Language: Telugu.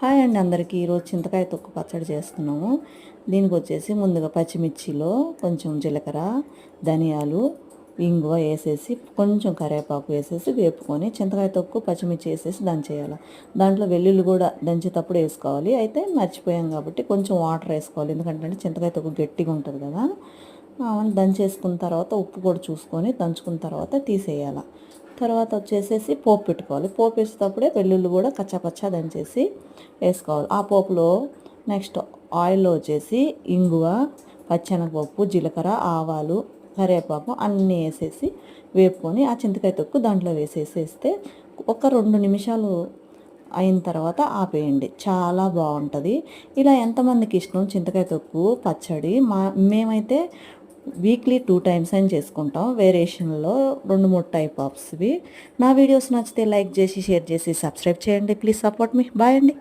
హాయ్ అండి అందరికీ. ఈరోజు చింతకాయ తొక్కు పచ్చడి చేస్తున్నాము. దీనికి వచ్చేసి ముందుగా పచ్చిమిర్చిలో కొంచెం జీలకర్ర, ధనియాలు, ఇంగువ వేసేసి కొంచెం కరివేపాకు వేసేసి వేపుకొని చింతకాయ తొక్కు పచ్చిమిర్చి వేసేసి దంచేయాలి. దాంట్లో వెల్లుల్లి కూడా దంచేటప్పుడు వేసుకోవాలి. అయితే మర్చిపోయాం కాబట్టి కొంచెం వాటర్ వేసుకోవాలి, ఎందుకంటే చింతకాయ తొక్కు గట్టిగా ఉంటుంది కదా. దంచేసుకున్న తర్వాత ఉప్పు కూడా చూసుకొని దంచుకున్న తర్వాత తీసేయాలి. తర్వాత వచ్చేసేసి పోపు పెట్టుకోవాలి. పోపు వేసేటప్పుడే వెల్లుల్లి కూడా కచ్చా దంచేసి వేసుకోవాలి. ఆ పోపులో నెక్స్ట్ ఆయిల్లో వచ్చేసి ఇంగువ, పచ్చెనగపప్పు, జీలకర్ర, ఆవాలు, కరివేపాకు అన్నీ వేసేసి వేపుకొని ఆ చింతకాయ తొక్కు దాంట్లో వేసేసేస్తే ఒక 2 నిమిషాలు అయిన తర్వాత ఆపేయండి. చాలా బాగుంటుంది. ఇలా ఎంతమందికి ఇష్టం చింతకాయ తొక్కు పచ్చడి? మేమైతే వీక్లీ 2 టైమ్స్ అని చేసుకుంటాం. వేరియేషన్లో 2-3 టైప్ ఆఫ్స్వి. నా వీడియోస్ నచ్చితే లైక్ చేసి, షేర్ చేసి, సబ్స్క్రైబ్ చేయండి. Please support me. బాయ్ అండి.